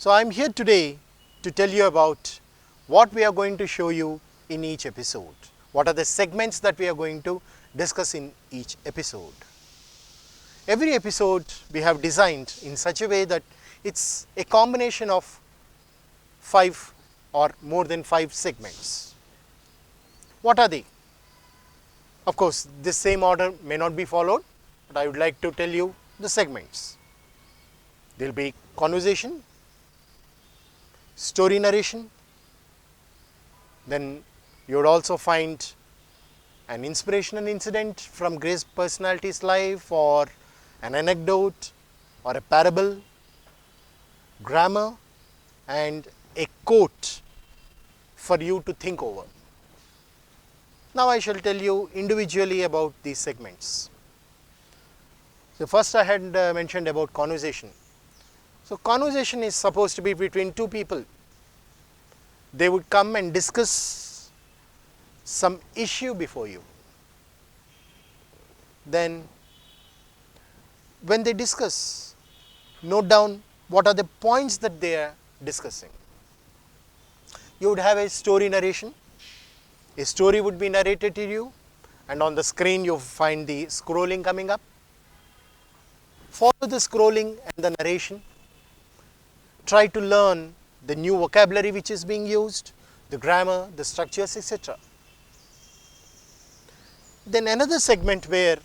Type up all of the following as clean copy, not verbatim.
So I am here today to tell you about what we are going to show you in each episode. What are the segments that we are going to discuss in each episode. Every episode we have designed in such a way that it's a combination of 5 or more than 5 segments. What are they? Of course, this same order may not be followed, but I would like to tell you the segments. There will be conversation, story narration, then you would also find an inspirational incident from Grace's personality's life, or an anecdote, or a parable, grammar, and a quote for you to think over. Now I shall tell you individually about these segments. So first I had mentioned about conversation. So conversation is supposed to be between two people. They would come and discuss some issue before you. Then when they discuss, note down what are the points that they are discussing. You would have a story narration. A story would be narrated to you, and on the screen you find the scrolling coming up. Follow the scrolling and the narration. Try to learn the new vocabulary which is being used, the grammar, the structures, etc. Then another segment where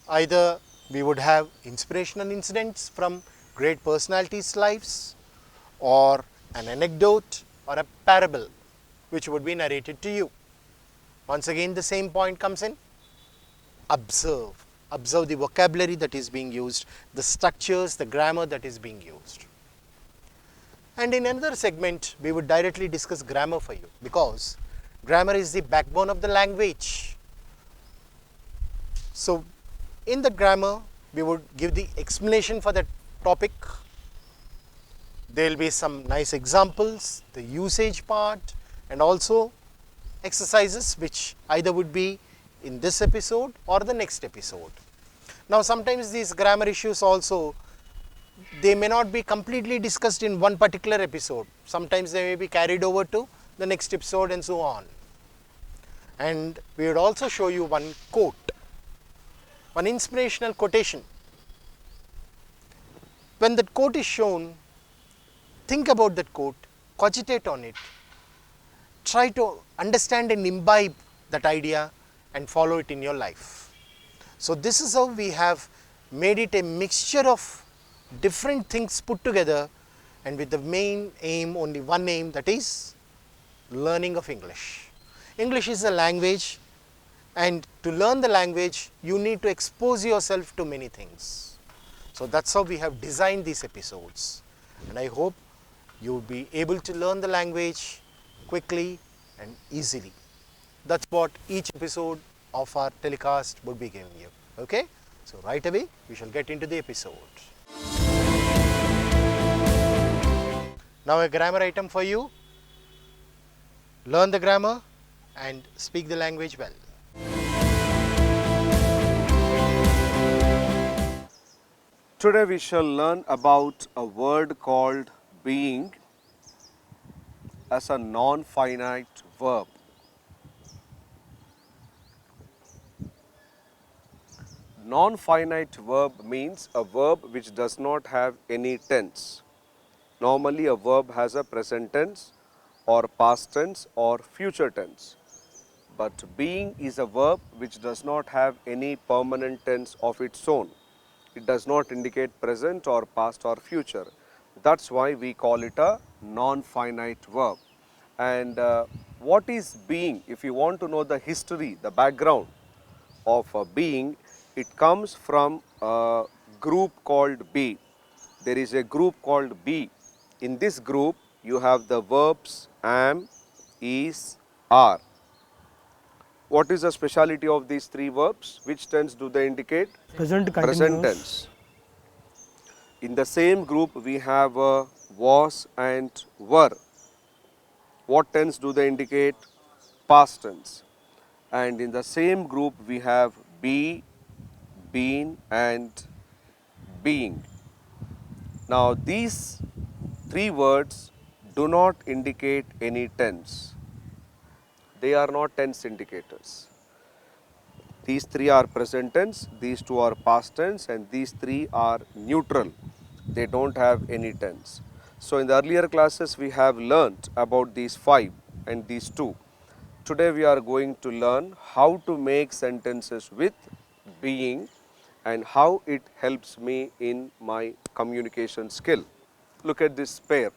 either we would have inspirational incidents from great personalities' lives, or an anecdote or a parable which would be narrated to you. Once again the same point comes in. Observe. Observe the vocabulary that is being used, the structures, the grammar that is being used. And in another segment we would directly discuss grammar for you, because grammar is the backbone of the language. So in the grammar we would give the explanation for that topic. There will be some nice examples, the usage part, and also exercises which either would be in this episode or the next episode. Now sometimes these grammar issues also, they may not be completely discussed in one particular episode. Sometimes they may be carried over to the next episode and so on. And we would also show you one quote, one inspirational quotation. When that quote is shown, think about that quote, cogitate on it, try to understand and imbibe that idea and follow it in your life. So this is how we have made it a mixture of different things put together, and with the main aim, only one aim, that is learning of English. English is a language, and to learn the language you need to expose yourself to many things. So that's how we have designed these episodes, and I hope you will be able to learn the language quickly and easily. That's what each episode of our telecast would be giving you. Okay? So right away we shall get into the episode. Now a grammar item for you. Learn the grammar and speak the language well. Today we shall learn about a word called being as a non-finite verb. Non-finite verb means a verb which does not have any tense. Normally a verb has a present tense or past tense or future tense. But being is a verb which does not have any permanent tense of its own. It does not indicate present or past or future. That's why we call it a non-finite verb. And what is being? If you want to know the history, the background of being, it comes from a group called be. There is a group called be. In this group, you have the verbs am, is, are. What is the speciality of these three verbs? Which tense do they indicate? Present Present continuous. tense. In the same group, we have was and were. What tense do they indicate? Past tense. And in the same group, we have be, been and being. Now, these three words do not indicate any tense. They are not tense indicators. These three are present tense, these two are past tense, and these three are neutral. They don't have any tense. So in the earlier classes we have learnt about these five and these two. Today we are going to learn how to make sentences with being and how it helps me in my communication skill. Look at this pair.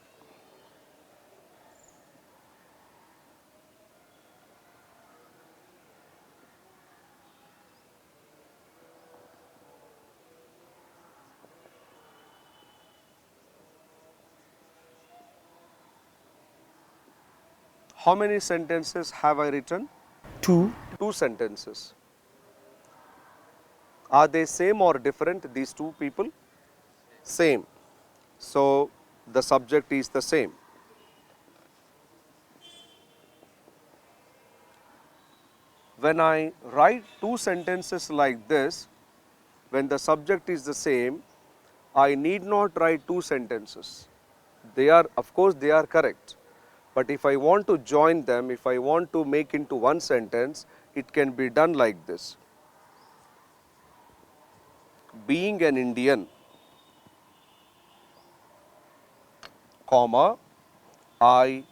How many sentences have I written? Two. Two sentences. Are they same or different, these two people? Same. So the subject is the same. When I write two sentences like this, when the subject is the same, I need not write two sentences. They are, of course, they are correct. But if I want to join them, if I want to make into one sentence, it can be done like this. Being an Indian, comma, I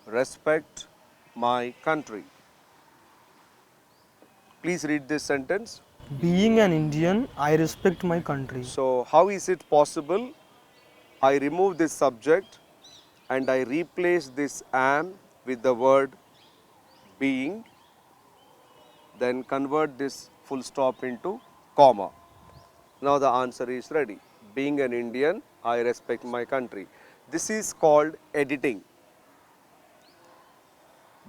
respect my country. Please read this sentence. Being an Indian, I respect my country. So, how is it possible? I remove this subject and I replace this am with the word being, then convert this full stop into comma. Now the answer is ready. Being an Indian, I respect my country. This is called editing.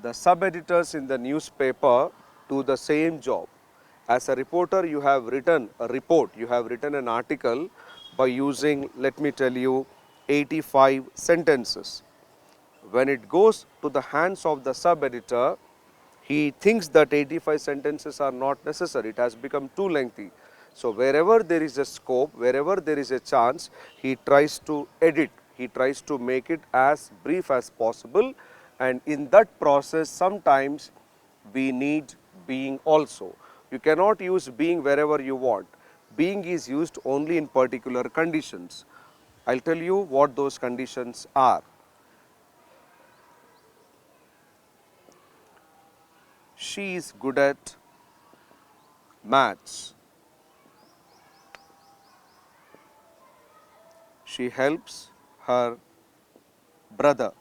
The sub-editors in the newspaper do the same job. As a reporter, you have written a report, you have written an article by using, let me tell you, 85 sentences. When it goes to the hands of the sub-editor, he thinks that 85 sentences are not necessary, it has become too lengthy. So wherever there is a scope, wherever there is a chance, he tries to edit, he tries to make it as brief as possible, and in that process sometimes we need being also. You cannot use being wherever you want. Being is used only in particular conditions. I'll tell you what those conditions are. She is good at maths. She helps her brother.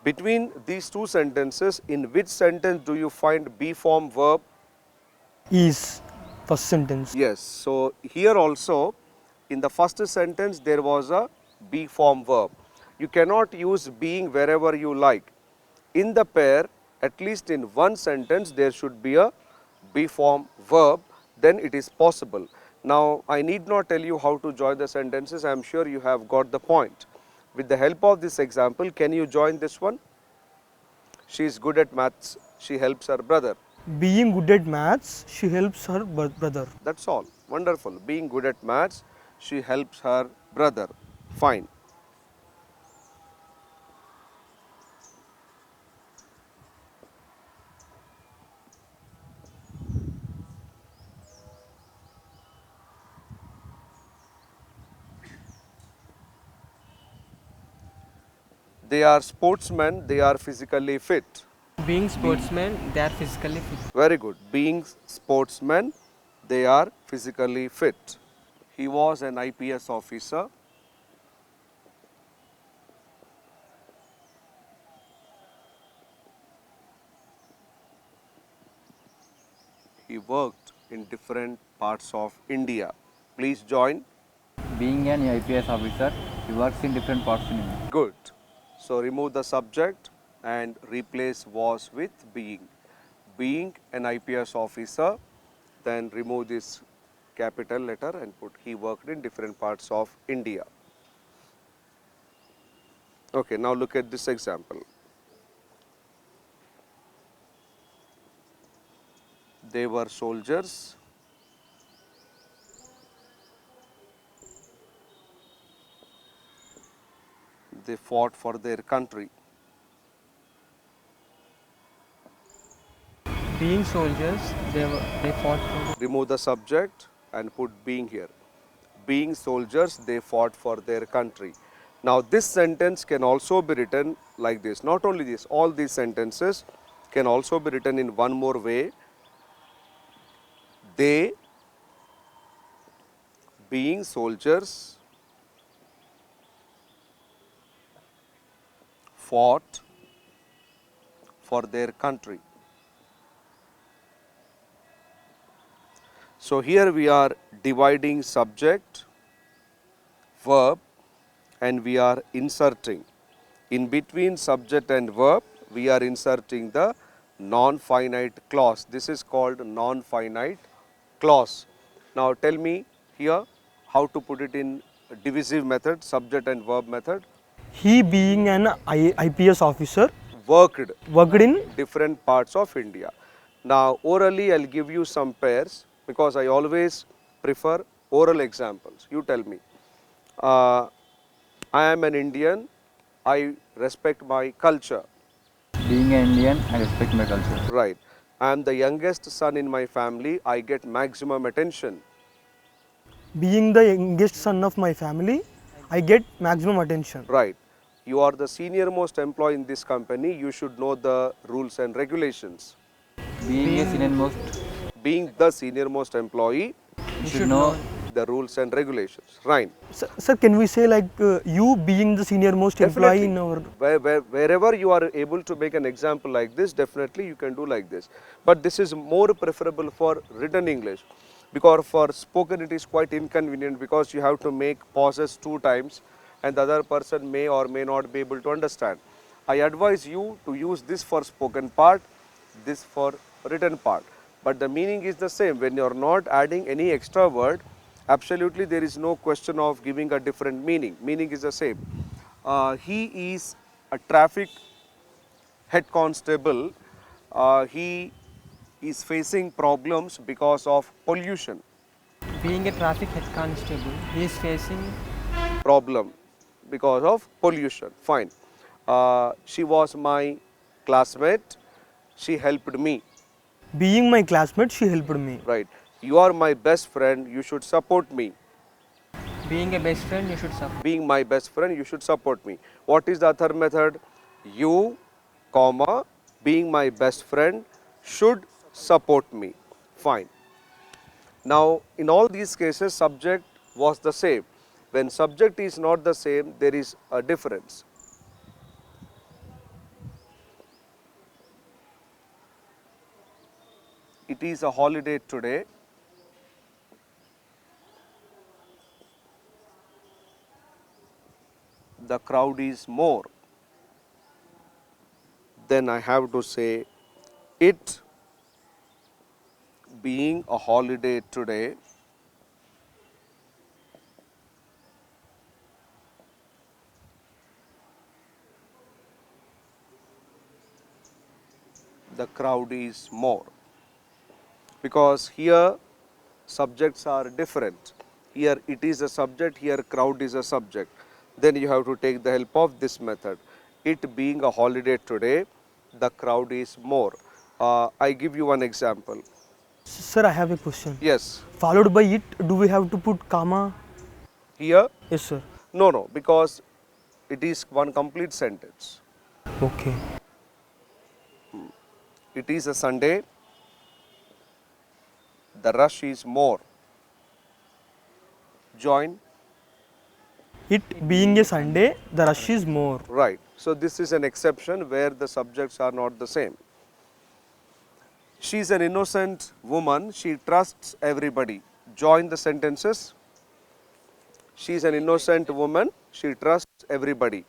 Between these two sentences, in which sentence do you find be form verb? Is first sentence. Yes, so here also in the first sentence there was a be form verb. You cannot use being wherever you like. In the pair, at least in one sentence, there should be a be form verb, then it is possible. Now, I need not tell you how to join the sentences, I am sure you have got the point. With the help of this example, can you join this one? She is good at maths, she helps her brother. Being good at maths, she helps her brother. That's all. Wonderful. Being good at maths, she helps her brother. Fine. They are sportsmen, they are physically fit. Being sportsmen, they are physically fit. Very good. Being sportsmen, they are physically fit. He was an IPS officer. He worked in different parts of India. Please join. Being an IPS officer, he works in different parts in India. Good. So remove the subject and replace was with being. Being an IPS officer, then remove this capital letter and put he worked in different parts of India. Okay, now look at this example. They were soldiers. they fought for their country. Being soldiers, they fought for. Remove the subject and put being here. Being soldiers, they fought for their country. Now this sentence can also be written like this. Not only this, all these sentences can also be written in one more way. They, being soldiers, fought for their country. So here we are dividing subject, verb, and we are inserting. In between subject and verb, we are inserting the non-finite clause. This is called non-finite clause. Now tell me here how to put it in divisive method, subject and verb method. He being an IPS officer Worked worked in different parts of India. Now orally I'll give you some pairs because I always prefer oral examples. You tell me. I am an Indian, I respect my culture. Being an Indian, I respect my culture. Right. I am the youngest son in my family, I get maximum attention. being the youngest son of my family, I get maximum attention. Right. You are the senior most employee in this company, you should know the rules and regulations. Being a senior most, Being the senior most employee, you should know the rules and regulations. Right. Sir, can we say like you being the senior most employee in our... Wherever you are able to make an example like this, definitely you can do like this. But this is more preferable for written English, because for spoken it is quite inconvenient because you have to make pauses 2 times and the other person may or may not be able to understand. I advise you to use this for spoken part, this for written part. But the meaning is the same. When you are not adding any extra word, absolutely there is no question of giving a different meaning. Meaning is the same. He is a traffic head constable. He is facing problems because of pollution. Being a traffic head constable, he is facing. Problem because of pollution. Fine. She was my classmate. She helped me. Being my classmate, she helped me. Right. You are my best friend. You should support me. Being a best friend, you should support. Being my best friend, you should support me. What is the other method? You, comma, being my best friend, should support me. Fine. Now, in all these cases, subject was the same. When subject is not the same, there is a difference. It is a holiday today. The crowd is more. Then I have to say, it being a holiday today, the crowd is more. Because here subjects are different. Here it is a subject, here crowd is a subject. Then you have to take the help of this method. It being a holiday today, the crowd is more. I give you one example. Sir, I have a question. Yes. Followed by it, do we have to put comma? Here, Yes, sir. no, because it is one complete sentence. Okay. It is a Sunday, the rush is more. Join. It being a Sunday, the rush is more. Right. So this is an exception where the subjects are not the same. She is an innocent woman. She trusts everybody. Join the sentences. She is an innocent woman. She trusts everybody.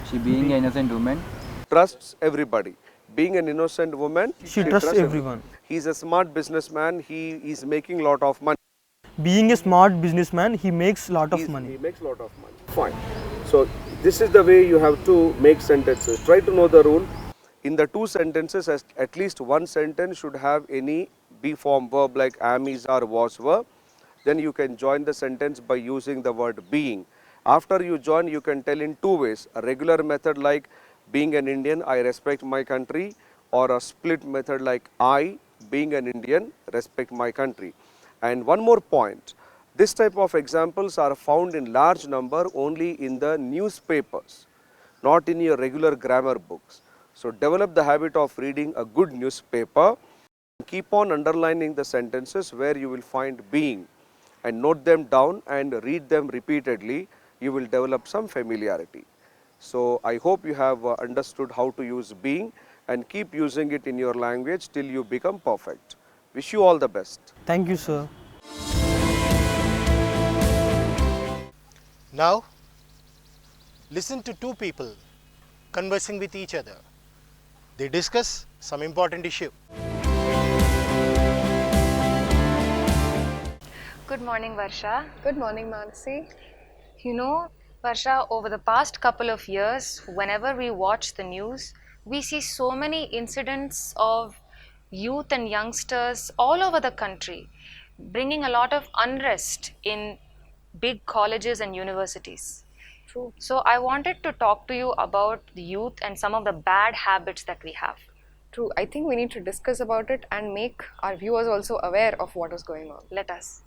she being an innocent woman, Trusts everybody. Being an innocent woman, She trusts everyone. He is a smart businessman. He is making lot of money. Being a smart businessman, he makes lot of He money. makes lot of money. Fine. So this is the way you have to make sentences. Try to know the rule. In the 2 sentences, at least one sentence should have any be form verb like am, is, or was verb. Then you can join the sentence by using the word being. After you join, you can tell in two ways: a regular method like being an Indian, I respect my country, or a split method like I, being an Indian, respect my country. And one more point, this type of examples are found in large number only in the newspapers, not in your regular grammar books. So develop the habit of reading a good newspaper. Keep on underlining the sentences where you will find being and note them down and read them repeatedly. You will develop some familiarity. So I hope you have understood how to use being and keep using it in your language till you become perfect. Wish you all the best. Thank you, sir. Now, listen to two people conversing with each other. They discuss some important issue. Good morning, Varsha. Good morning, Mansi. You know, Varsha, over the past couple of years, whenever we watch the news, we see so many incidents of youth and youngsters all over the country bringing a lot of unrest in big colleges and universities. True. So, I wanted to talk to you about the youth and some of the bad habits that we have. True. I think we need to discuss about it and make our viewers also aware of what is going on. Let us.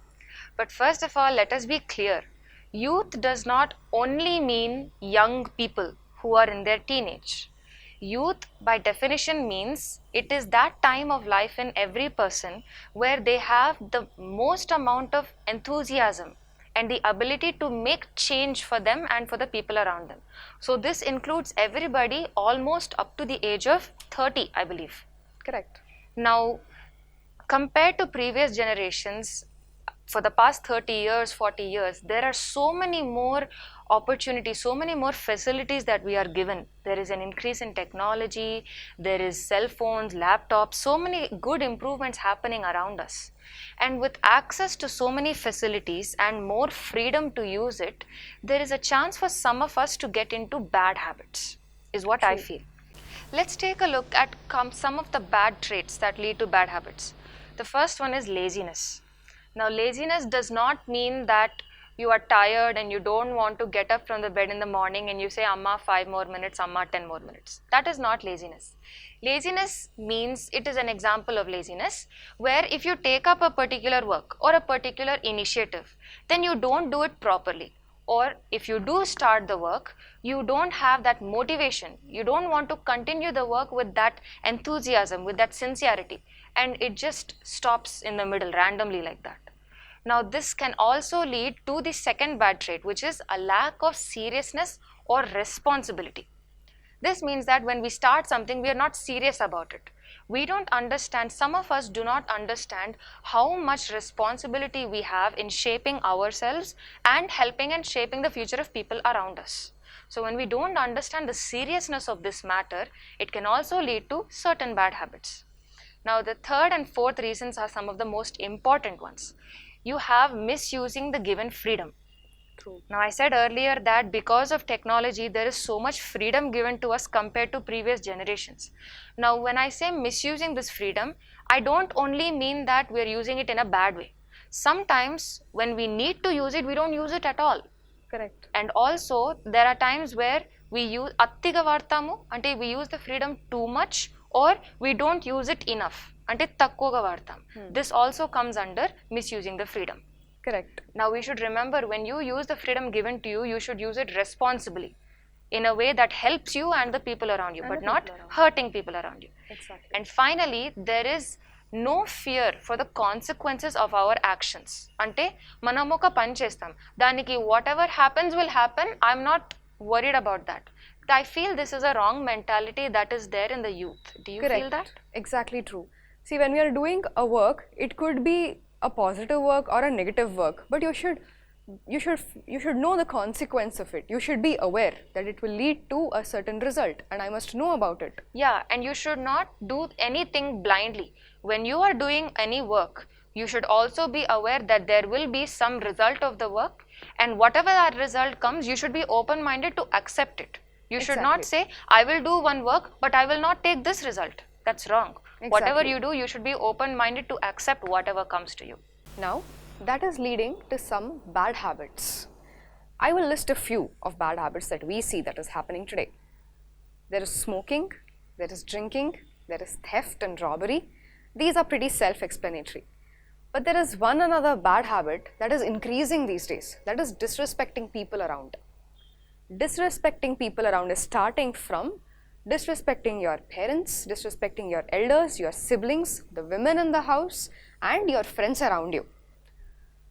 But first of all, let us be clear. Youth does not only mean young people who are in their teenage. Youth, by definition, means it is that time of life in every person where they have the most amount of enthusiasm and the ability to make change for them and for the people around them. So this includes everybody almost up to the age of 30, I believe. Correct. Now, compared to previous generations, for the past 30 years, 40 years, there are so many more opportunities, so many more facilities that we are given. There is an increase in technology, there is cell phones, laptops, so many good improvements happening around us. And with access to so many facilities and more freedom to use it, there is a chance for some of us to get into bad habits, is what I feel. Let's take a look at some of the bad traits that lead to bad habits. The first one is laziness. Now, laziness does not mean that you are tired and you don't want to get up from the bed in the morning and you say, Amma, 5 more minutes, Amma, 10 more minutes. That is not laziness. Laziness means, it is an example of laziness, where if you take up a particular work or a particular initiative, then you don't do it properly. Or if you do start the work, you don't have that motivation. You don't want to continue the work with that enthusiasm, with that sincerity. And it just stops in the middle randomly like that. Now, this can also lead to the second bad trait, which is a lack of seriousness or responsibility. This means that when we start something, we are not serious about it. We don't understand, some of us do not understand how much responsibility we have in shaping ourselves and helping and shaping the future of people around us. So when we don't understand the seriousness of this matter, it can also lead to certain bad habits. Now, the third and fourth reasons are some of the most important ones. You have misusing the given freedom. True. Now, I said earlier that because of technology, there is so much freedom given to us compared to previous generations. Now, when I say misusing this freedom, I don't only mean that we are using it in a bad way. Sometimes when we need to use it, we don't use it at all. Correct. And also, there are times where we use attiga vartamu, ante we use the freedom too much, or we don't use it enough, ante takkuga vartam. This also comes under misusing the freedom. Correct. Now, we should remember, when you use the freedom given to you, you should use it responsibly, in a way that helps you and the people around you, but not hurting people around you. Exactly. And finally, there is no fear for the consequences of our actions. Ante manam oka pani chestam, daniki whatever happens will happen, I'm not worried about that. I feel this is a wrong mentality that is there in the youth. Do you feel that? Exactly true. See, when we are doing a work, it could be a positive work or a negative work, but you should know the consequence of it. You should be aware that it will lead to a certain result, and I must know about it. Yeah, and you should not do anything blindly. When you are doing any work, you should also be aware that there will be some result of the work, and whatever that result comes, you should be open-minded to accept it. You should not say, I will do one work, but I will not take this result. That's wrong. Whatever you do, you should be open-minded to accept whatever comes to you. Now, that is leading to some bad habits. I will list a few of bad habits that we see that is happening today. There is smoking, there is drinking, there is theft and robbery. These are pretty self-explanatory. But there is one another bad habit that is increasing these days, that is disrespecting people around. Disrespecting people around is starting from disrespecting your parents, disrespecting your elders, your siblings, the women in the house, and your friends around you.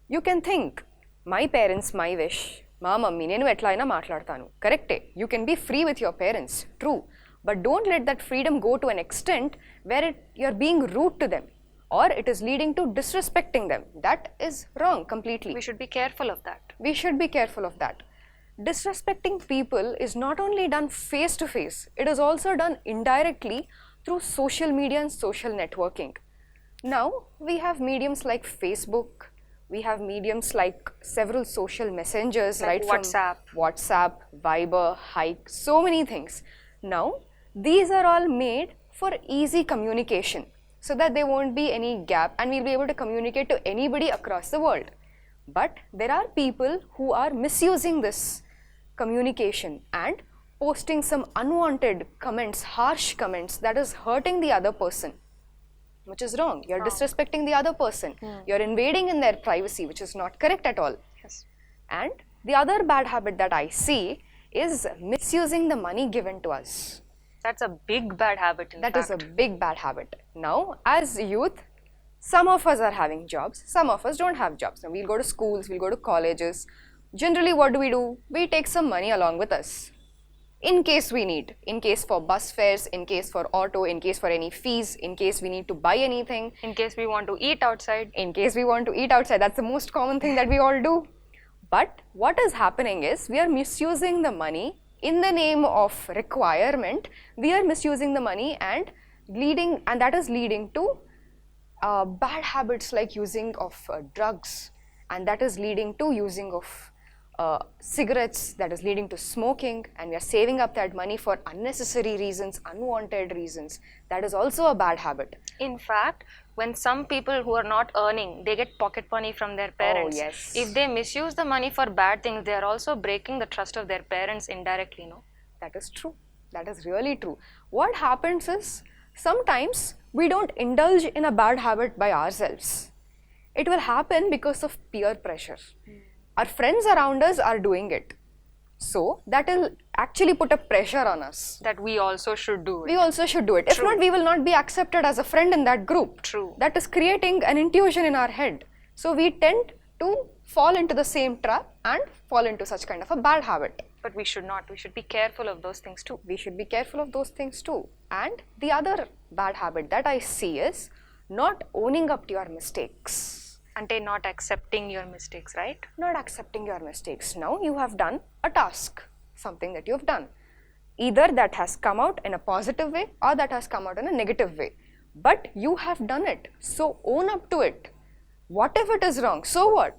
You can think, my parents, my wish, మా mummy నేను ఎట్లా అయినా మాట్లాడతాను, కరెక్టే, you can be free with your parents, true, but don't let that freedom go to an extent where you are being rude to them or it is leading to disrespecting them. That is wrong completely. We should be careful of that. We should be careful of that. Disrespecting people is not only done face to face, it is also done indirectly through social media and social networking. Now we have mediums like Facebook, we have mediums like several social messengers, like right? WhatsApp. From WhatsApp, Viber, Hike, so many things. Now these are all made for easy communication, so that there won't be any gap and we'll be able to communicate to anybody across the world. But there are people who are misusing this communication and posting some unwanted comments, harsh comments that is hurting the other person, which is wrong. You're disrespecting the other person. You're invading in their privacy, which is not correct at all. Yes. And the other bad habit that I see is misusing the money given to us. That's a big bad habit in That fact. is a big bad habit. Now, as youth, some of us are having jobs, some of us don't have jobs. Now, we'll go to schools, we'll go to colleges. Generally, what do? We take some money along with us. In case we need, in case for bus fares, in case for auto, in case for any fees, in case we need to buy anything, In case we want to eat outside. in case we want to eat outside. That's the most common thing that we all do. But what is happening is we are misusing the money in the name of requirement. We are misusing the money and that is leading to bad habits like using of drugs, and that is leading to using of cigarettes, that is leading to smoking, and we are saving up that money for unnecessary reasons, unwanted reasons. That is also a bad habit. In fact, when some people who are not earning, they get pocket money from their parents. yes. If they misuse the money for bad things, they are also breaking the trust of their parents indirectly, no? That is true. That is really true. What happens is, sometimes we don't indulge in a bad habit by ourselves. It will happen because of peer pressure. Our friends around us are doing it. So that will actually put a pressure on us. That we also should do it. We also should do it. If not, we will not be accepted as a friend in that group. True. That is creating an intuition in our head. So we tend to fall into the same trap and fall into such kind of a bad habit. But we should not. We should be careful of those things too. We should be careful of those things too. And the other bad habit that I see is not owning up to your mistakes. Ante not accepting your mistakes, right? Not accepting your mistakes. Now you have done a task, something that you have done. Either that has come out in a positive way or that has come out in a negative way. But you have done it. So own up to it. What if it is wrong? So what?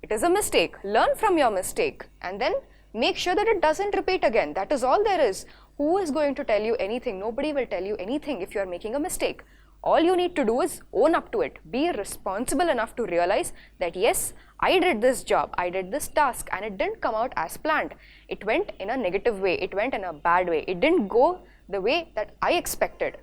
It is a mistake. Learn from your mistake and then make sure that it doesn't repeat again. That is all there is. Who is going to tell you anything? Nobody will tell you anything if you are making a mistake. All you need to do is own up to it. Be responsible enough to realize that yes, I did this job, I did this task and it didn't come out as planned. It went in a negative way, it went in a bad way, it didn't go the way that I expected.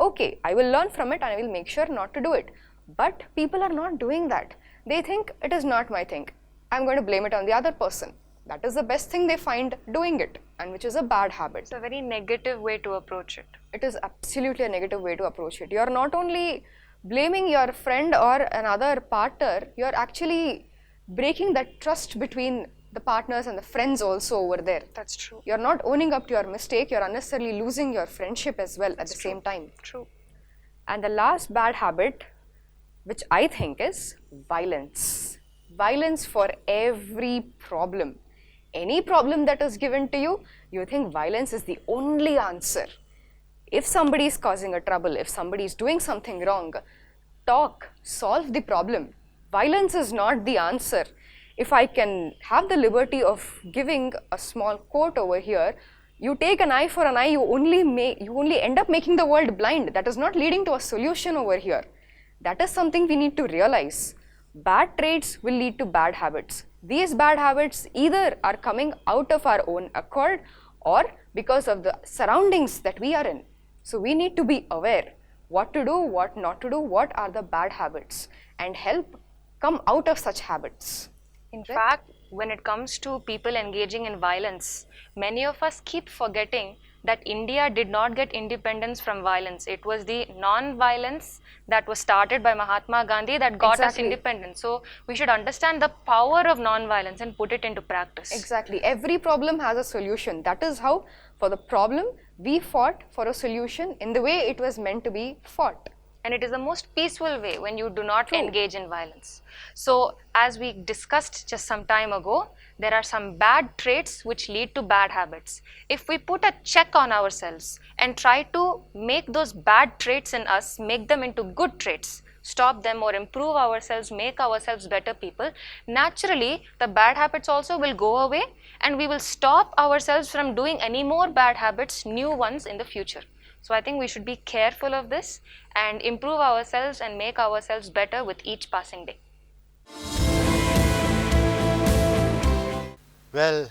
Okay, I will learn from it and I will make sure not to do it. But people are not doing that. They think it is not my thing. I'm going to blame it on the other person. That is the best thing they find doing it, and which is a bad habit. It's a very negative way to approach it. It is absolutely a negative way to approach it. You are not only blaming your friend or another partner, you are actually breaking that trust between the partners and the friends also over there. That's true. You are not owning up to your mistake, you are unnecessarily losing your friendship as well at the same time. True. And the last bad habit, which I think is violence. Violence for every problem. Any problem that is given to you, you think violence is the only answer. If somebody is causing a trouble, if somebody is doing something wrong, talk, solve the problem. Violence is not the answer. If I can have the liberty of giving a small quote over here, you take an eye for an eye, you only end up making the world blind. That is not leading to a solution over here. That is something we need to realize. Bad traits will lead to bad habits. These bad habits either are coming out of our own accord or because of the surroundings that we are in. So we need to be aware what to do, what not to do, what are the bad habits, and help come out of such habits. In fact, when it comes to people engaging in violence, many of us keep forgetting that India did not get independence from violence. It was the non-violence that was started by Mahatma Gandhi that got us Exactly. independence. So we should understand the power of non-violence and put it into practice. Exactly. Every problem has a solution. That is how, for the problem, we fought for a solution in the way it was meant to be fought. And it is the most peaceful way when you do not engage in violence. So as we discussed just some time ago, there are some bad traits which lead to bad habits. If we put a check on ourselves and try to make those bad traits in us, make them into good traits, stop them or improve ourselves, make ourselves better people, naturally the bad habits also will go away and we will stop ourselves from doing any more bad habits, new ones in the future. So I think we should be careful of this and improve ourselves and make ourselves better with each passing day. Well,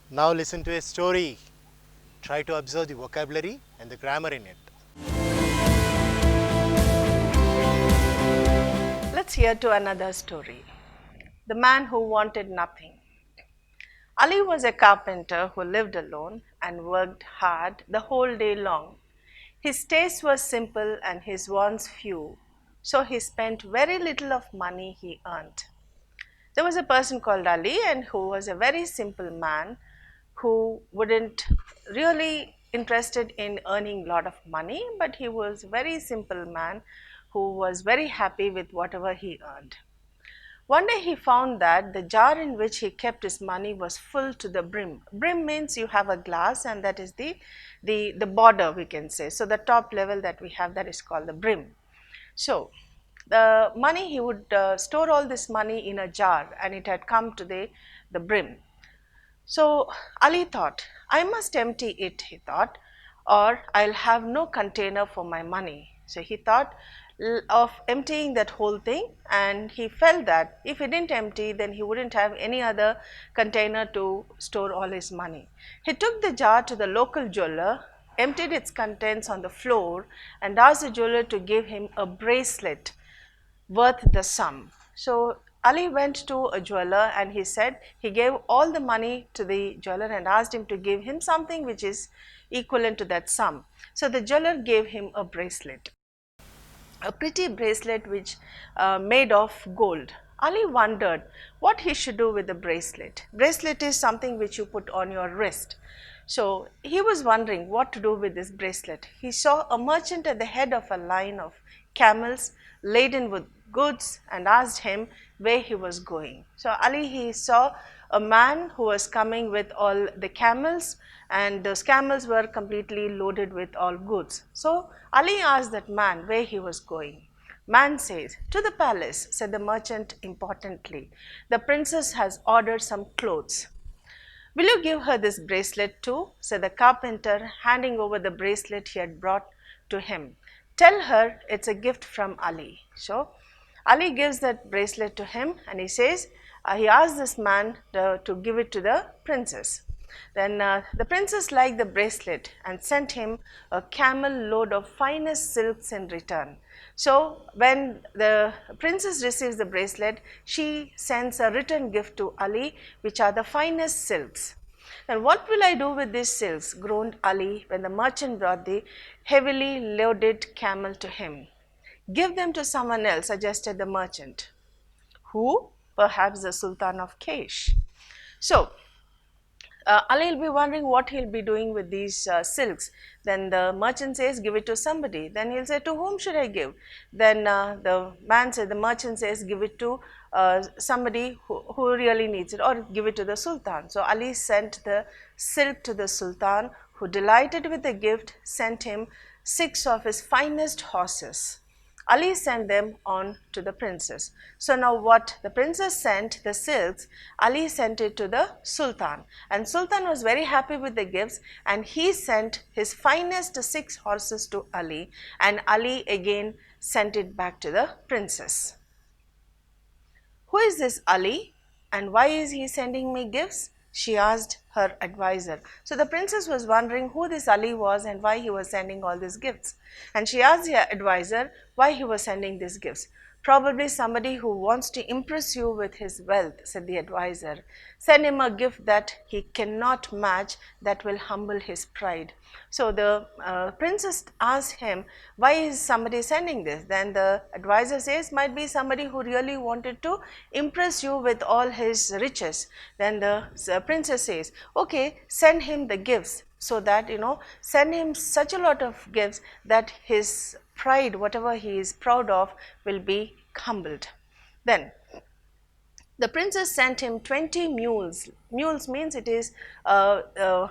now listen to a story. Try to observe the vocabulary and the grammar in it. Let's hear to another story. The man who wanted nothing. Ali was a carpenter who lived alone and worked hard the whole day long. His tastes were simple and his wants few, so he spent very little of money he earned. There was a person called Ali and who was a very simple man who wouldn't really interested in earning a lot of money, but he was a very simple man who was very happy with whatever he earned. One day he found that the jar in which he kept his money was full to the brim. Brim means you have a glass and that is the border, we can say. So the top level that we have, that is called the brim. So the money, he would store all this money in a jar and it had come to the brim. So Ali thought, I must empty it, he thought, or I'll have no container for my money. So he thought of emptying that whole thing, and he felt that if he didn't empty, then he wouldn't have any other container to store all his money. He took the jar to the local jeweler, emptied its contents on the floor and asked the jeweler to give him a bracelet worth the sum. So Ali went to a jeweler and he gave all the money to the jeweler and asked him to give him something which is equivalent to that sum. So the jeweler gave him a bracelet, a pretty bracelet which made of gold. Ali wondered what he should do with the bracelet. Bracelet is something which you put on your wrist. So he was wondering what to do with this bracelet. He saw a merchant at the head of a line of camels laden with goods and asked him where he was going. So Ali, he saw a man who was coming with all the camels, and those camels were completely loaded with all goods. So Ali asked that man where he was going. Man says, to the palace, said the merchant importantly. The princess has ordered some clothes. Will you give her this bracelet too? Said the carpenter, handing over the bracelet he had brought to him. Tell her it's a gift from Ali. So Ali gives that bracelet to him and he says, he asked this man to give it to the princess. Then the princess liked the bracelet and sent him a camel load of finest silks in return. So when the princess receives the bracelet, she sends a return gift to Ali, which are the finest silks. Then what will I do with these silks? Groaned Ali when the merchant brought the heavily loaded camel to him. Give them to someone else, suggested the merchant. Who? Perhaps the Sultan of Kesh. So Ali will be wondering what he'll be doing with these silks. Then the merchant says, give it to somebody. Then he'll say, to whom should I give? Then the merchant says, give it to somebody who really needs it, or give it to the Sultan. So Ali sent the silk to the Sultan, who, delighted with the gift, sent him 6 of his finest horses. Ali sent them on to the princess. So now what the princess sent, the silks, Ali sent it to the Sultan. And Sultan was very happy with the gifts and he sent his finest 6 horses to Ali, and Ali again sent it back to the princess. Who is this Ali? and why is he sending me gifts? She asked her advisor. So the princess was wondering who this Ali was and why he was sending all these gifts. And she asked her advisor why he was sending these gifts. Probably somebody who wants to impress you with his wealth, said the advisor. Send him a gift that he cannot match, that will humble his pride. So the princess asked him, why is somebody sending this? Then the advisor says, might be somebody who really wanted to impress you with all his riches. Then the princess says, okay, send him the gifts, so that, send him such a lot of gifts that his pride, whatever he is proud of, will be humbled. Then the princess sent him 20 mules. Mules means it is a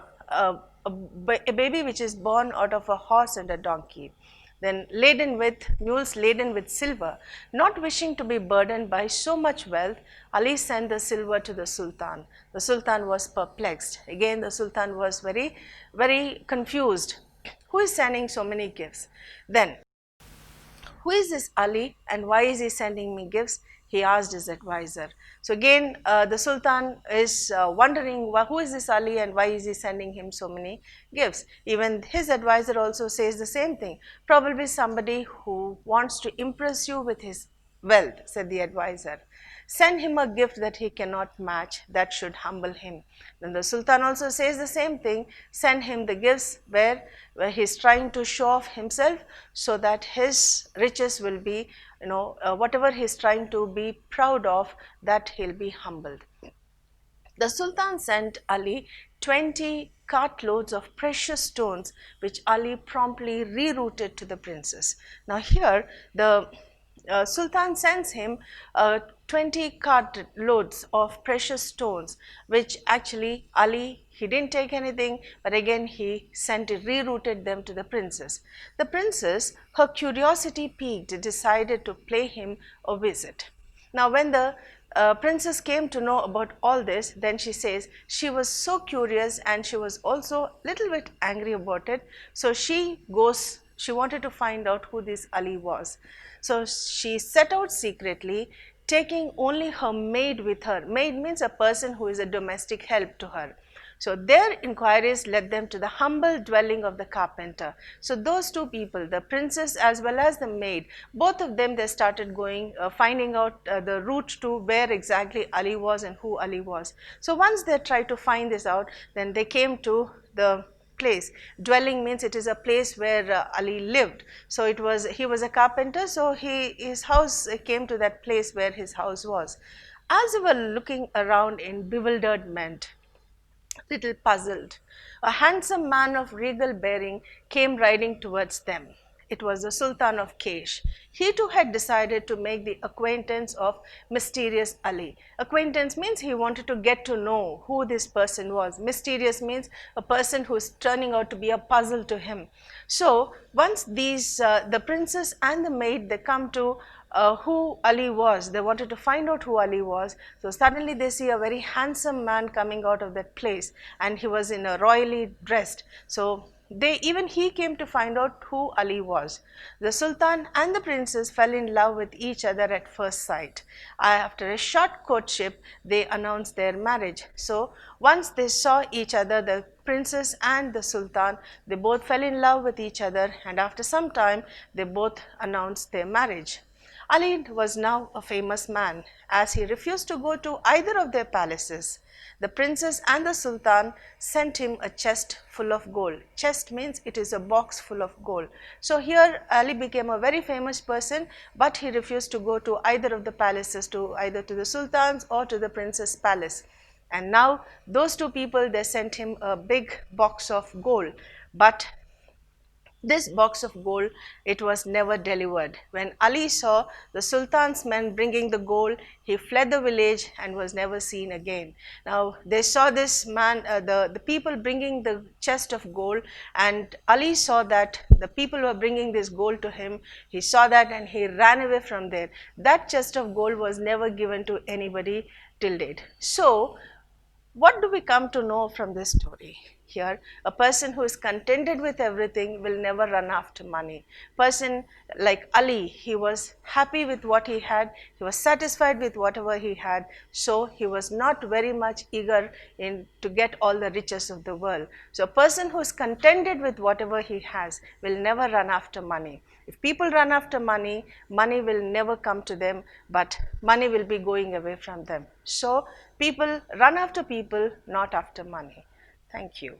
baby which is born out of a horse and a donkey. Then mules laden with silver. Not wishing to be burdened by so much wealth, Ali sent the silver to the Sultan. The Sultan was perplexed. Again, the Sultan was very, very confused. Who is sending so many gifts? Then, who is this Ali and why is he sending me gifts? He asked his advisor. So again, the Sultan is wondering who is this Ali and why is he sending him so many gifts. Even his advisor also says the same thing. Probably somebody who wants to impress you with his wealth, said the advisor. Send him a gift that he cannot match, that should humble him. Then the Sultan also says the same thing. Send him the gifts where he's trying to show off himself, so that his riches will be, whatever he's trying to be proud of, that he'll be humbled. The Sultan sent Ali 20 cartloads of precious stones, which Ali promptly rerouted to the princess. Now here, the Sultan sends him 20 cartloads of precious stones, which actually Ali, he didn't take anything, but again he rerouted them to the princess. The princess, her curiosity piqued, decided to pay him a visit. Now when the princess came to know about all this, then she says she was so curious and she was also a little bit angry about it. So she wanted to find out who this Ali was. So she set out secretly, taking only her maid with her. Maid means a person who is a domestic help to her. So their inquiries led them to the humble dwelling of the carpenter. So those two people, the princess as well as the maid, both of them, they started going, finding out the route to where exactly Ali was and who Ali was. So once they tried to find this out, then they came to the place. Dwelling means it is a place where Ali lived. So he was a carpenter, so his house came to that place where his house was. As they were looking around in bewilderment, little puzzled, a handsome man of regal bearing came riding towards them. It was the Sultan of Kesh. He too had decided to make the acquaintance of mysterious Ali. Acquaintance means he wanted to get to know who this person was. Mysterious means a person who is turning out to be a puzzle to him. So once the princess and the maid, they come to who Ali was. They wanted to find out who Ali was. So suddenly they see a very handsome man coming out of that place, and he was in a royally dressed. So even he came to find out who Ali was. The Sultan and the princess fell in love with each other at first sight. After a short courtship, they announced their marriage. So once they saw each other, the princess and the Sultan, they both fell in love with each other, and after some time, they both announced their marriage. Ali was now a famous man, as he refused to go to either of their palaces. The princess and the Sultan sent him a chest full of gold. Chest means it is a box full of gold. So here Ali became a very famous person, but he refused to go to either of the palaces, either to the Sultan's or to the princess' palace. And now those two people, they sent him a big box of gold, but this box of gold, it was never delivered. When Ali saw the Sultan's men bringing the gold, he fled the village and was never seen again. Now they saw this man, the people bringing the chest of gold, and Ali saw that the people were bringing this gold to him. He saw that and he ran away from there. That chest of gold was never given to anybody till date. So what do we come to know from this story? here. A person who is contented with everything will never run after money. Person like Ali, he was happy with what he had, he was satisfied with whatever he had, so he was not very much eager to get all the riches of the world. So a person who is contented with whatever he has will never run after money. If people run after money, money will never come to them, but money will be going away from them. So people run after people, not after money. Thank you.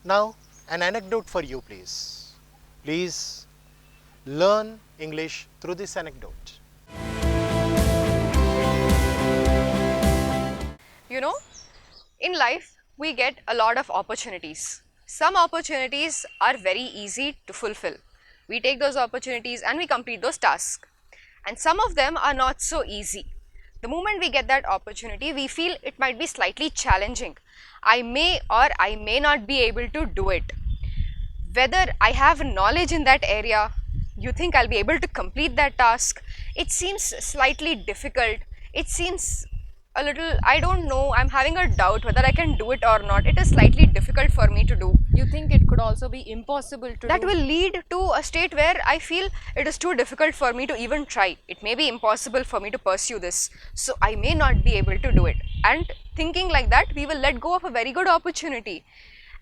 Now, an anecdote for you, please. Please learn English through this anecdote. You know, in life, we get a lot of opportunities. Some opportunities are very easy to fulfill. We take those opportunities and we complete those tasks. And some of them are not so easy. The moment we get that opportunity, we feel it might be slightly challenging. I may or I may not be able to do it. Whether I have knowledge in that area, you think I'll be able to complete that task, it seems slightly difficult. It seems a little, I don't know, I'm having a doubt whether I can do it or not. It is slightly difficult for me to do. You think it could also be impossible to That do? will lead to a state where I feel it is too difficult for me to even try. It may be impossible for me to pursue this. So I may not be able to do it. And thinking like that, we will let go of a very good opportunity.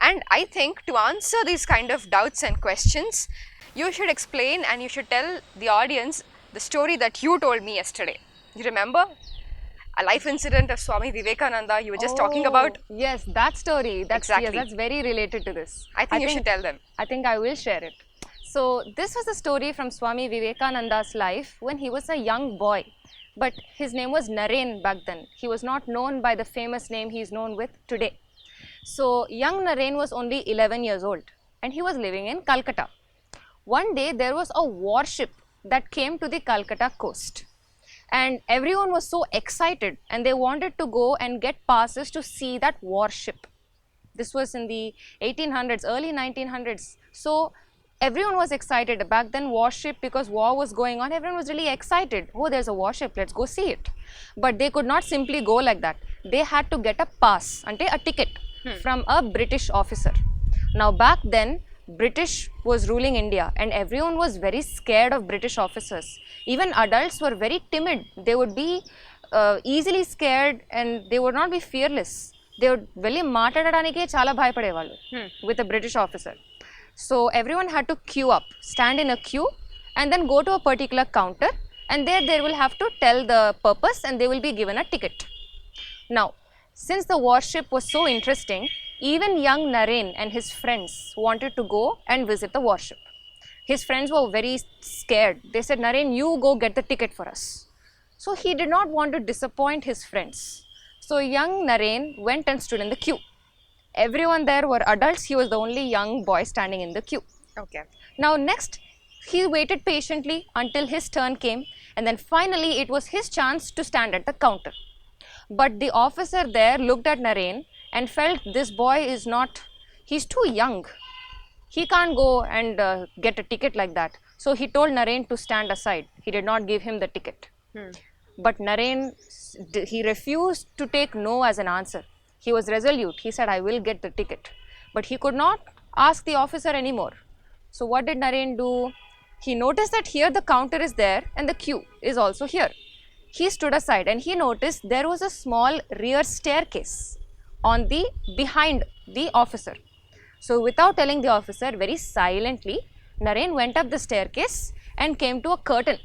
And I think to answer these kind of doubts and questions, you should explain and you should tell the audience the story that you told me yesterday. You remember? A life incident of Swami Vivekananda you were just talking about. Yes, that story. Exactly. Yes, that's very related to this. I think you should tell them. I think I will share it. So this was a story from Swami Vivekananda's life when he was a young boy. But his name was Naren back then. He was not known by the famous name he is known with today. So young Naren was only 11 years old and he was living in Calcutta. One day there was a warship that came to the Calcutta coast. And everyone was so excited and they wanted to go and get passes to see that warship. This was in the 1800s, early 1900s. So everyone was excited. Back then, warship, because war was going on, everyone was really excited. Oh, there's a warship, let's go see it. But they could not simply go like that. They had to get a pass, ante a ticket from a British officer. Now back then, British was ruling India and everyone was very scared of British officers. Even adults were very timid. They would be easily scared and they would not be fearless. They would really maatadadanike chala bhayapadevallu with a British officer. So everyone had to queue up, stand in a queue and then go to a particular counter, and there they will have to tell the purpose and they will be given a ticket. Now, since the warship was so interesting, even young Naren and his friends wanted to go and visit the warship. His friends were very scared. They said, Naren, you go get the ticket for us. So he did not want to disappoint his friends. So young Naren went and stood in the queue. Everyone there were adults. He was the only young boy standing in the queue. Okay. Now next, he waited patiently until his turn came, and then finally it was his chance to stand at the counter. But the officer there looked at Naren and felt this boy is not, he's too young. He can't go and get a ticket like that. So he told Naren to stand aside. He did not give him the ticket. But Naren, he refused to take no as an answer. He was resolute. He said, I will get the ticket. But he could not ask the officer anymore. So what did Naren do? He noticed that here the counter is there and the queue is also here. He stood aside and he noticed there was a small rear staircase on the behind the officer. So without telling the officer, very silently, Naren went up the staircase and came to a curtain.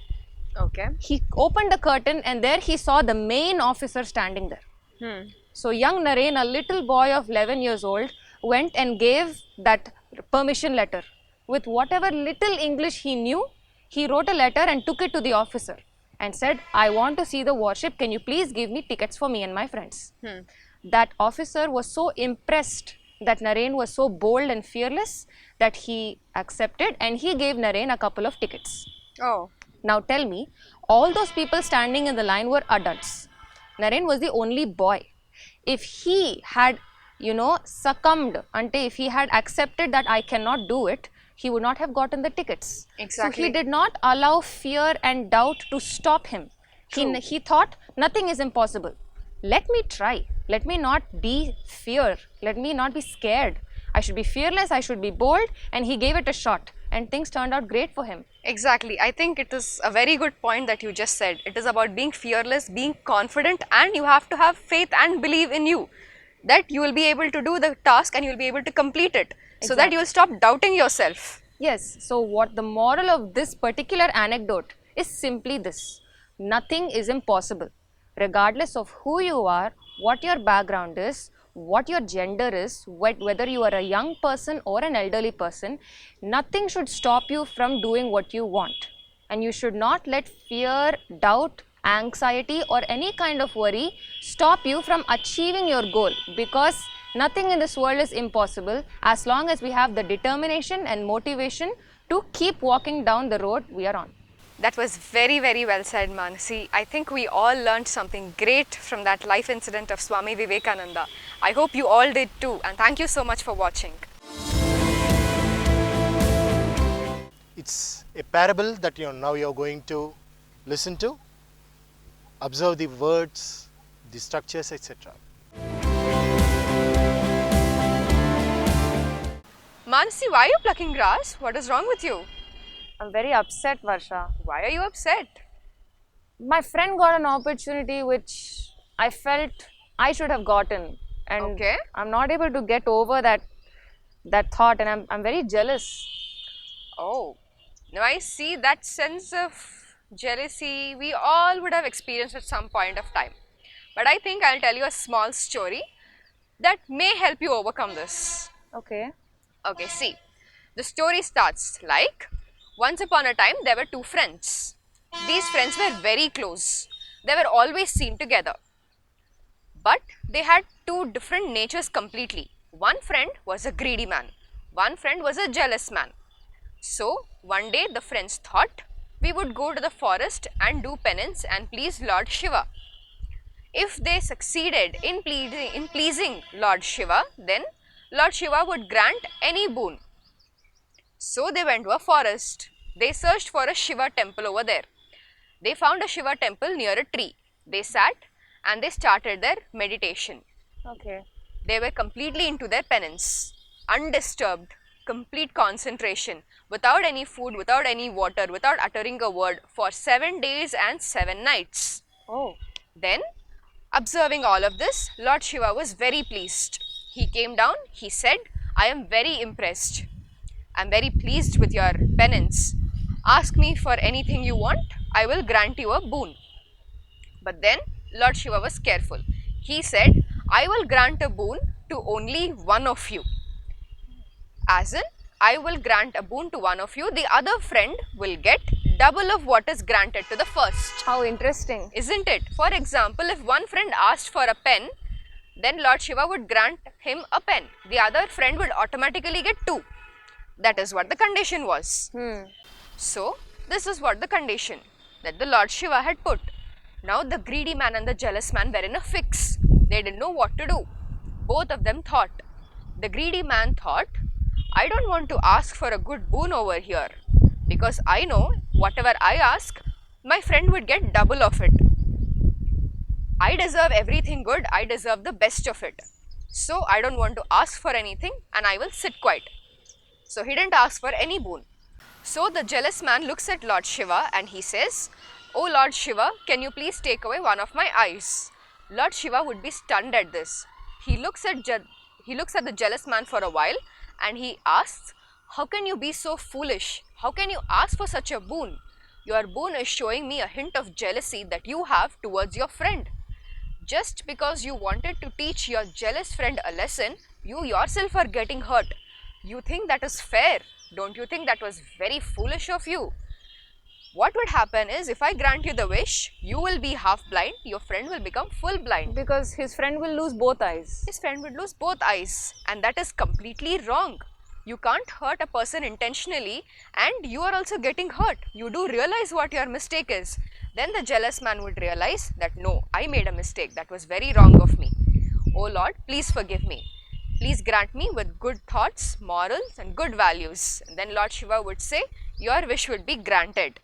Okay. He opened the curtain and there he saw the main officer standing there. So young Naren, a little boy of 11 years old, went and gave that permission letter. With whatever little English he knew, he wrote a letter and took it to the officer and said, I want to see the warship, can you please give me tickets for me and my friends? That officer was so impressed that Naren was so bold and fearless that he accepted and he gave Naren a couple of tickets. Oh. Now tell me, all those people standing in the line were adults. Naren was the only boy. If he had, succumbed, if he had accepted that I cannot do it, he would not have gotten the tickets. Exactly. So he did not allow fear and doubt to stop him. He thought nothing is impossible. Let me try. Let me not be fear. Let me not be scared. I should be fearless, I should be bold, and he gave it a shot and things turned out great for him. Exactly. I think it is a very good point that you just said. It is about being fearless, being confident, and you have to have faith and believe in you that you will be able to do the task and you will be able to complete it. So that you will stop doubting yourself. Yes. So what the moral of this particular anecdote is simply this: nothing is impossible. Regardless of who you are, what your background is, what your gender is, whether you are a young person or an elderly person, nothing should stop you from doing what you want. And you should not let fear, doubt, anxiety or any kind of worry stop you from achieving your goal, because nothing in this world is impossible as long as we have the determination and motivation to keep walking down the road we are on. That was very, very well said, Manasi. I think we all learned something great from that life incident of Swami Vivekananda. I hope you all did too, and thank you so much for watching. It's a parable that now you're going to listen to, observe the words, the structures, etc. Manasi, why are you plucking grass? What is wrong with you? I'm very upset, Varsha. Why are you upset? My friend got an opportunity which I felt I should have gotten, and Okay. I'm not able to get over that thought, and I'm very jealous. Oh, now I see that sense of jealousy we all would have experienced at some point of time. But I think I'll tell you a small story that may help you overcome this. Okay. Okay, see, the story starts like, once upon a time there were two friends. These friends were very close. They were always seen together. But they had two different natures completely. One friend was a greedy man. One friend was a jealous man. So, one day the friends thought, we would go to the forest and do penance and please Lord Shiva. If they succeeded in pleasing Lord Shiva, then Lord Shiva would grant any boon. So they went to a forest. They searched for a Shiva temple over there. They found a Shiva temple near a tree. They sat and they started their meditation. Okay. They were completely into their penance, undisturbed, complete concentration, without any food, without any water, without uttering a word for 7 days and 7 nights. Oh. Then, observing all of this, Lord Shiva was very pleased. He came down, he said, I am very impressed. I am very pleased with your penance. Ask me for anything you want, I will grant you a boon. But then, Lord Shiva was careful. He said, I will grant a boon to only one of you. As in, I will grant a boon to one of you, the other friend will get double of what is granted to the first. How interesting. Isn't it? For example, if one friend asked for a pen, then Lord Shiva would grant him a pen. The other friend would automatically get 2. That is what the condition was. So, this is what the condition that the Lord Shiva had put. Now, the greedy man and the jealous man were in a fix. They didn't know what to do. Both of them thought. The greedy man thought, I don't want to ask for a good boon over here, because I know whatever I ask, my friend would get double of it. I deserve everything good, I deserve the best of it. So I don't want to ask for anything and I will sit quiet. So he didn't ask for any boon. So the jealous man looks at Lord Shiva and he says, Oh Lord Shiva, can you please take away one of my eyes? Lord Shiva would be stunned at this. He looks at the jealous man for a while and he asks, how can you be so foolish? How can you ask for such a boon? Your boon is showing me a hint of jealousy that you have towards your friend. Just because you wanted to teach your jealous friend a lesson, you yourself are getting hurt. You think that is fair? Don't you think that was very foolish of you? What would happen is, if I grant you the wish, you will be half blind, your friend will become full blind. Because his friend will lose both eyes. His friend would lose both eyes, and that is completely wrong. You can't hurt a person intentionally and you are also getting hurt. You do realize what your mistake is. Then the jealous man would realize that no, I made a mistake. That was very wrong of me. Oh Lord, please forgive me. Please grant me with good thoughts, morals and good values. And then Lord Shiva would say, your wish would be granted.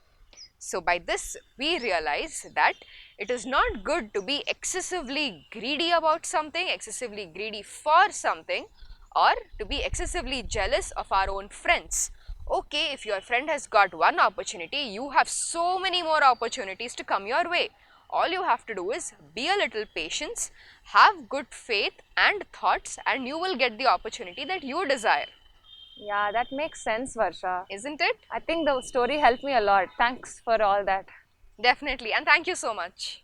So by this we realize that it is not good to be excessively greedy about something, excessively greedy for something, or to be excessively jealous of our own friends. Okay, if your friend has got one opportunity, you have so many more opportunities to come your way. All you have to do is be a little patient, have good faith and thoughts, and you will get the opportunity that you desire. Yeah, that makes sense, Varsha. Isn't it? I think the story helped me a lot. Thanks for all that. Definitely, and thank you so much.